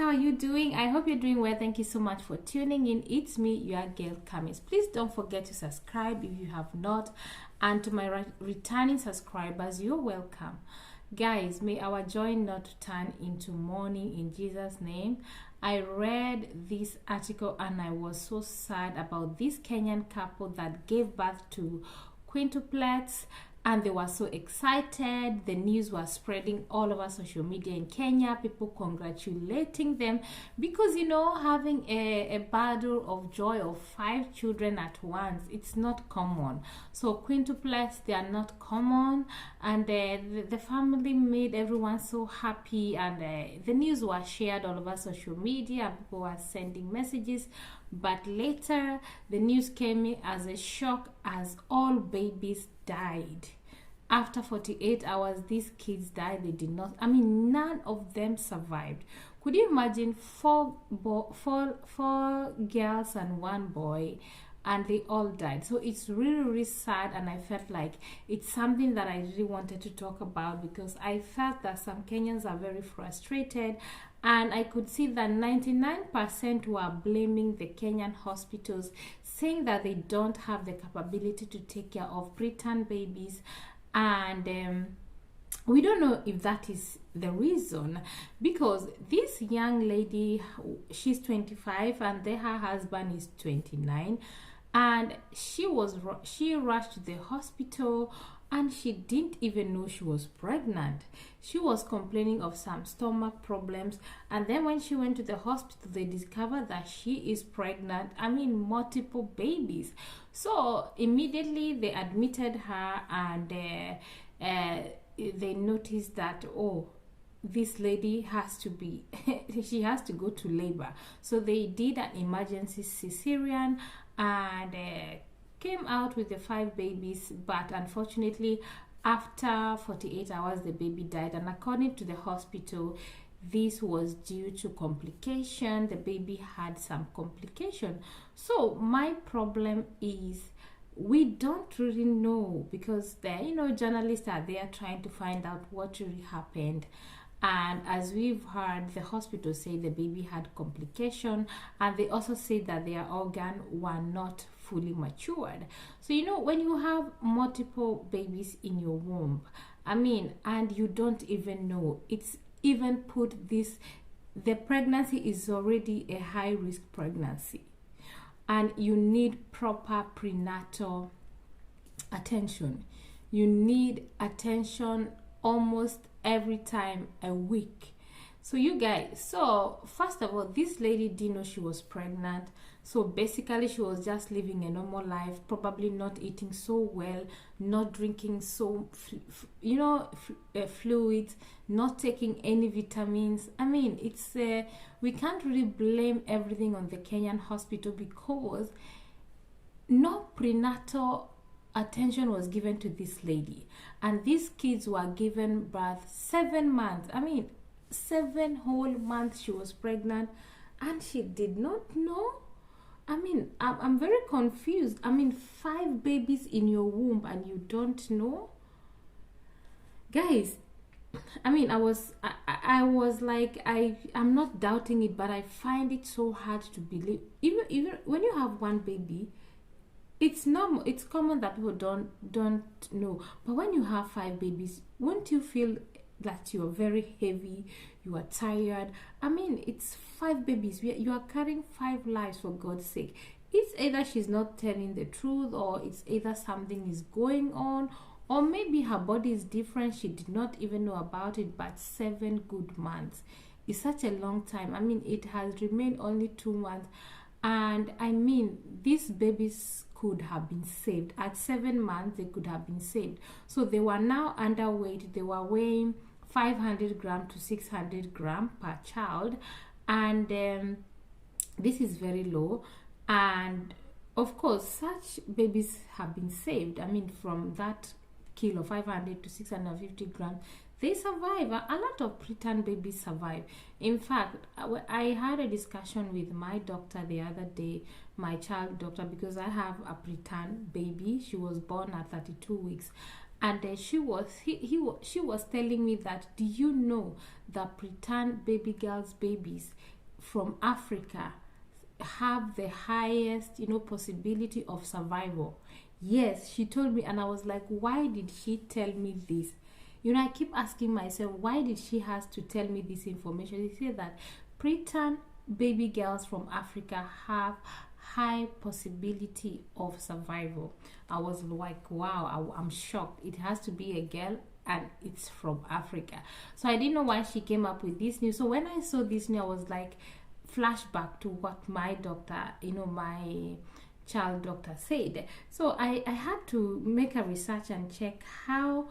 how are you doing? I hope you're doing well. Thank you so much for tuning in. It's me, your girl Kamis. Please don't forget to subscribe if you have not, and to my returning subscribers, you're welcome. Guys, may our joy not turn into mourning in Jesus' name. I read this article and I was so sad about this Kenyan couple that gave birth to quintuplets, and they were so excited. The news was spreading all over social media in Kenya, people congratulating them because, you know, having a bundle of joy of 5 children at once, it's not common. So quintuplets, they are not common, and the family made everyone so happy, and the news was shared all over social media, and people were sending messages. But later, the news came in as a shock as all babies died. After 48 hours, these kids died. They did not, none of them survived. Could you imagine four girls and 1 boy, and they all died? So it's really, really sad, and I felt like it's something that I really wanted to talk about because I felt that some Kenyans are very frustrated, and I could see that 99% were blaming the Kenyan hospitals, saying that they don't have the capability to take care of preterm babies. And we don't know if that is the reason, because this young lady, she's 25 and her husband is 29, and she rushed to the hospital, and she didn't even know she was pregnant. She was complaining of some stomach problems, and then when she went to the hospital, they discovered that she is pregnant. Multiple babies. So immediately they admitted her, and they noticed that, oh, this lady has to be she has to go to labor. So they did an emergency cesarean, and came out with the 5 babies, but unfortunately after 48 hours the baby died, and according to the hospital, this was due to complication. The baby had some complication. So my problem is we don't really know, because the journalists are there trying to find out what really happened. And as we've heard, the hospital say the baby had complication, and they also say that their organ were not fully matured. So when you have multiple babies in your womb, and you don't even know, it's even put this, the pregnancy is already a high risk pregnancy, and you need proper prenatal attention. You need attention almost every time a week. So you guys, first of all, this lady didn't know she was pregnant. So basically she was just living a normal life, probably not eating so well, not drinking fluids, not taking any vitamins. It's we can't really blame everything on the Kenyan hospital, because no prenatal attention was given to this lady, and these kids were given birth 7 months. 7 whole months she was pregnant, and she did not know. I'm very confused. 5 babies in your womb and you don't know, guys. I was like, I'm not doubting it, but I find it so hard to believe. Even when you have 1 baby, it's normal, it's common that people don't know. But when you have 5 babies, won't you feel that you're very heavy, you are tired? It's 5 babies. You are carrying 5 lives, for God's sake. It's either she's not telling the truth, or it's either something is going on, or maybe her body is different. She did not even know about it. But 7 good months is such a long time. It has remained only 2 months, and these babies could have been saved. At 7 months, they could have been saved. So they were now underweight. They were weighing 500 grams to 600 grams per child, and this is very low. And of course, such babies have been saved. From that kilo, 500 to 650 grams, they survive. A lot of preterm babies survive. In fact, I had a discussion with my doctor the other day, my child doctor, because I have a preterm baby. She was born at 32 weeks, And she was telling me that, do you know that preterm baby girls babies from Africa have the highest, possibility of survival? Yes, she told me, and I was like, why did she tell me this? I keep asking myself, why did she have to tell me this information? She said that preterm baby girls from Africa have high possibility of survival. I was like, wow, I'm shocked. It has to be a girl and it's from Africa. So I didn't know why she came up with this news. So when I saw this news, I was like, flashback to what my doctor, my child doctor said. So I had to make a research and check how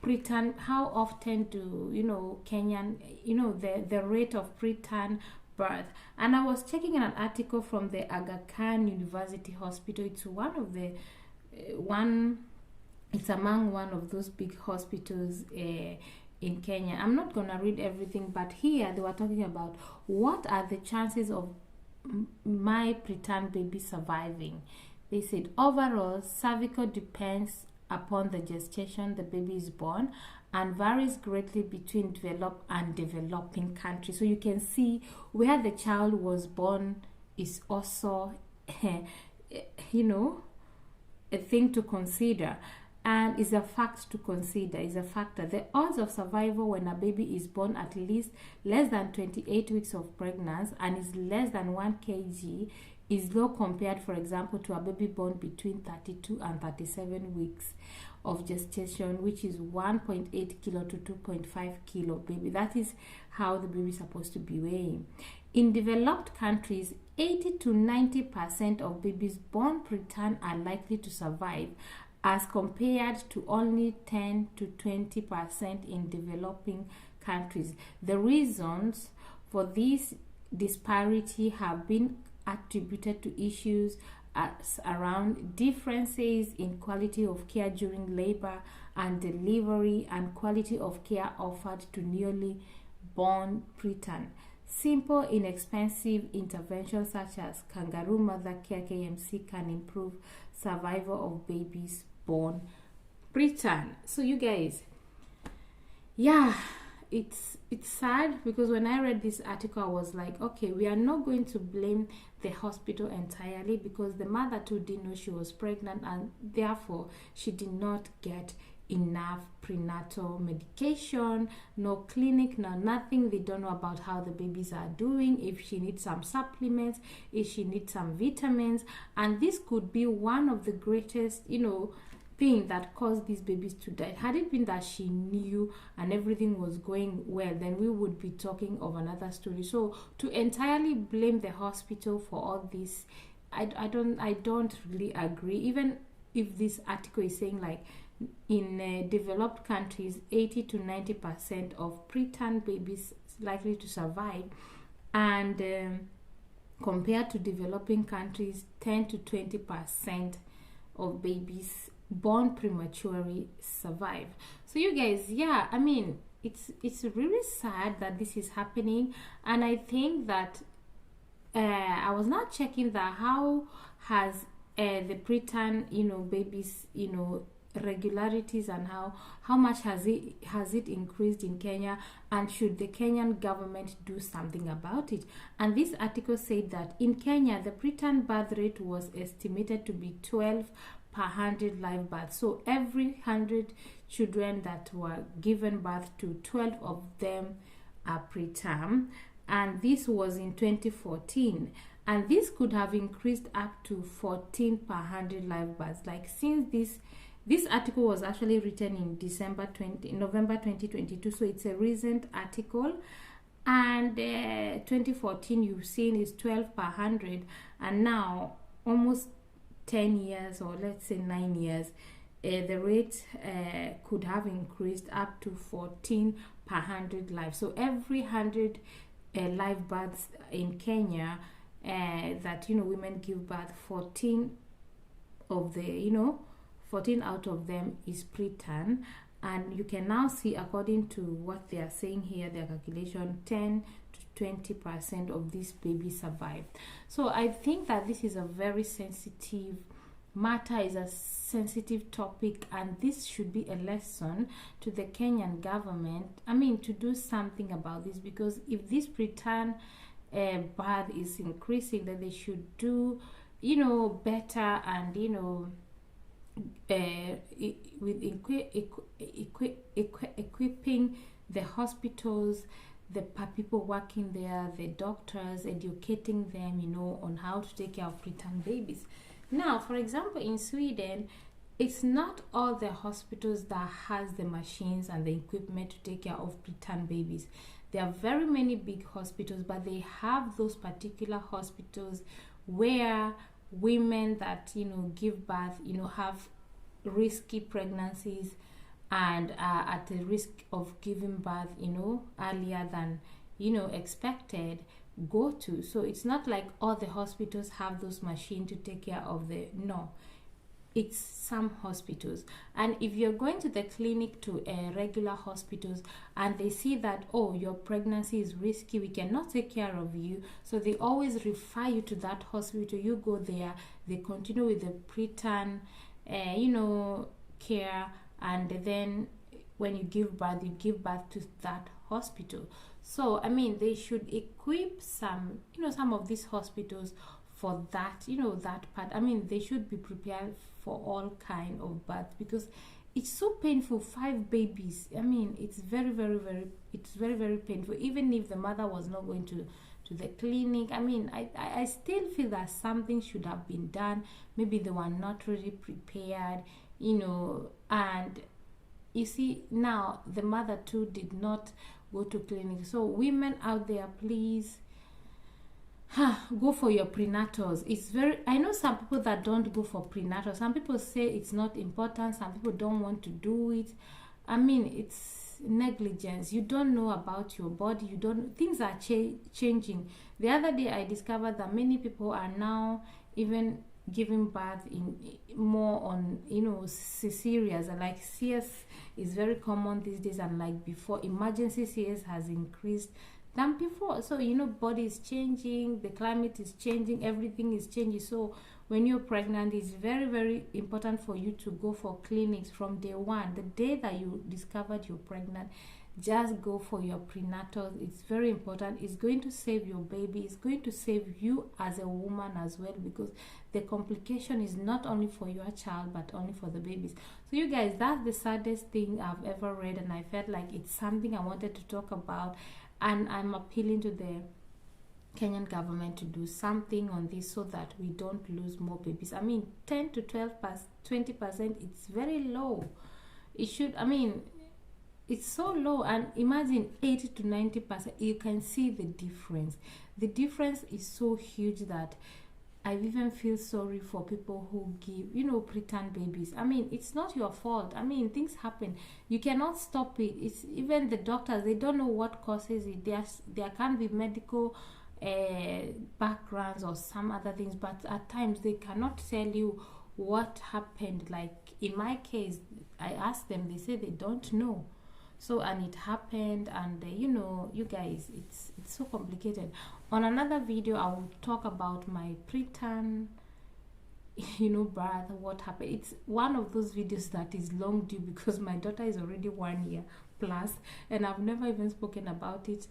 often do Kenyan, the rate of preterm birth. And I was checking an article from the Aga Khan University Hospital. It's it's among one of those big hospitals in Kenya. I'm not gonna read everything, but here they were talking about what are the chances of my preterm baby surviving. They said overall cervical depends upon the gestation the baby is born and varies greatly between developed and developing countries. So you can see where the child was born is also a thing to consider, and is a fact to consider, is a factor. The odds of survival when a baby is born at least less than 28 weeks of pregnancy and is less than 1 kg is low compared, for example, to a baby born between 32 and 37 weeks of gestation, which is 1.8 kilo to 2.5 kilo baby. That is how the baby is supposed to be weighing. In developed countries, 80 to 90% of babies born preterm are likely to survive, as compared to only 10 to 20% in developing countries. The reasons for this disparity have been attributed to issues around differences in quality of care during labor and delivery and quality of care offered to newly born preterm. Simple, inexpensive interventions such as kangaroo mother care KMC can improve survival of babies born preterm. So you guys, it's sad, because when I read this article I was like, okay, we are not going to blame the hospital entirely, because the mother too didn't know she was pregnant and therefore she did not get enough prenatal medication, no clinic, no nothing. They don't know about how the babies are doing, if she needs some supplements, if she needs some vitamins. And this could be one of the greatest thing that caused these babies to die. Had it been that she knew and everything was going well, then we would be talking of another story. So to entirely blame the hospital for all this, I don't really agree. Even if this article is saying like in developed countries 80 to 90% of preterm babies likely to survive, and compared to developing countries 10 to 20% of babies born prematurely survive. So you guys, it's really sad that this is happening. And I think that I was not checking that how has the preterm babies regularities, and how much has it increased in Kenya, and should the Kenyan government do something about it? And this article said that in Kenya the preterm birth rate was estimated to be 12 per 100 live births. So every 100 children that were given birth to, 12 of them are preterm, and this was in 2014. And this could have increased up to 14 per 100 live births. Like, since this article was actually written in November 2022, so it's a recent article. And 2014, you've seen, is 12 per 100, and now almost 10 years, or let's say 9 years, the rate could have increased up to 14 per 100 lives. So every 100 live births in Kenya that women give birth, 14 out of them is preterm. And you can now see, according to what they are saying here, their calculation, 10 to 20% of these babies survive. So I think that this is a very sensitive matter is a sensitive topic, and this should be a lesson to the Kenyan government. I mean, to do something about this, because if this preterm birth is increasing, then they should do, you know, better, and you know, with equipping the hospitals, the people working there, the doctors, educating them, you know, on how to take care of preterm babies. Now, for example, in Sweden, it's not all the hospitals that has the machines and the equipment to take care of preterm babies. There are very many big hospitals, but they have those particular hospitals where women that, you know, give birth, you know, have risky pregnancies and are at the risk of giving birth, you know, earlier than, you know, expected, go to. So it's not like all the hospitals have those machines to take care of the, no, it's some hospitals. And if you're going to the clinic, to regular hospitals, and they see that, oh, your pregnancy is risky, we cannot take care of you, so they always refer you to that hospital. You go there, they continue with the preterm you know, care, and then when you give birth to that hospital. So I mean, they should equip some, you know, some of these hospitals for that, you know, that part. I mean, they should be prepared for all kind of birth, because it's so painful. 5 babies, I mean, it's very very painful. Even if the mother was not going to the clinic, I mean, I still feel that something should have been done. Maybe they were not really prepared, you know. And you see, now the mother too did not go to clinic. So women out there, please, go for your prenatals. It's very, I know some people that don't go for prenatal. Some people say it's not important. Some people don't want to do it. I mean, it's negligence. You don't know about your body. You don't, things are changing. The other day I discovered that many people are now even giving birth in more on, you know, cesareans. Like CS is very common these days, and like before, emergency CS has increased than before. So, you know, body is changing, the climate is changing, everything is changing. So when you're pregnant, it's very important for you to go for clinics from day one. The day that you discovered you're pregnant, just go for your prenatal. It's very important. It's going to save your baby. It's going to save you as a woman as well, because the complication is not only for your child but only for the babies. So you guys, that's the saddest thing I've ever read, and I felt like it's something I wanted to talk about, and I'm appealing to the Kenyan government to do something on this so that we don't lose more babies. I mean, 10 to 20%, it's very low. It should, I mean, it's so low. And imagine 80 to 90%, you can see the difference. The difference is so huge that I even feel sorry for people who give, you know, preterm babies. I mean, it's not your fault. I mean, things happen. You cannot stop it. It's even the doctors, they don't know what causes it. There can be medical backgrounds or some other things, but at times they cannot tell you what happened. Like in my case, I asked them, they say they don't know. So, and it happened, and you know, you guys, it's so complicated. On another video, I will talk about my preterm, you know, birth, what happened. It's one of those videos that is long due, because my daughter is already 1 year plus, and I've never even spoken about it.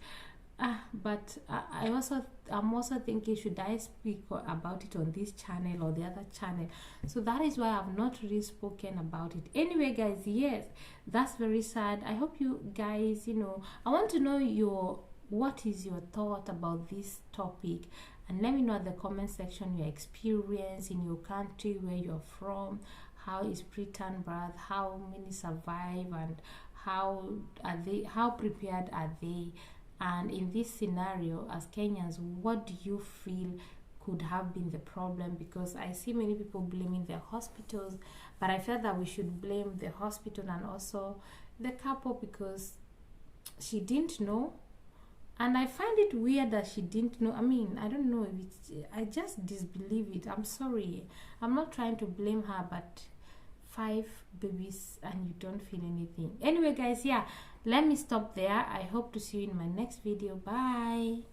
But I'm also thinking, should I speak about it on this channel or the other channel? So that is why I've not really spoken about it. Anyway, guys, yes, that's very sad. I hope you guys, you know, I want to know what is your thought about this topic, and let me know in the comment section your experience in your country, where you're from, how is preterm birth, how many survive, and how prepared are they. And in this scenario, as Kenyans, what do you feel could have been the problem? Because I see many people blaming the hospitals, but I felt that we should blame the hospital and also the couple, because she didn't know. And I find it weird that she didn't know. I mean, I don't know if it's, I just disbelieve it. I'm sorry. I'm not trying to blame her, but 5 babies and you don't feel anything. Anyway, guys, yeah, let me stop there. I hope to see you in my next video. Bye.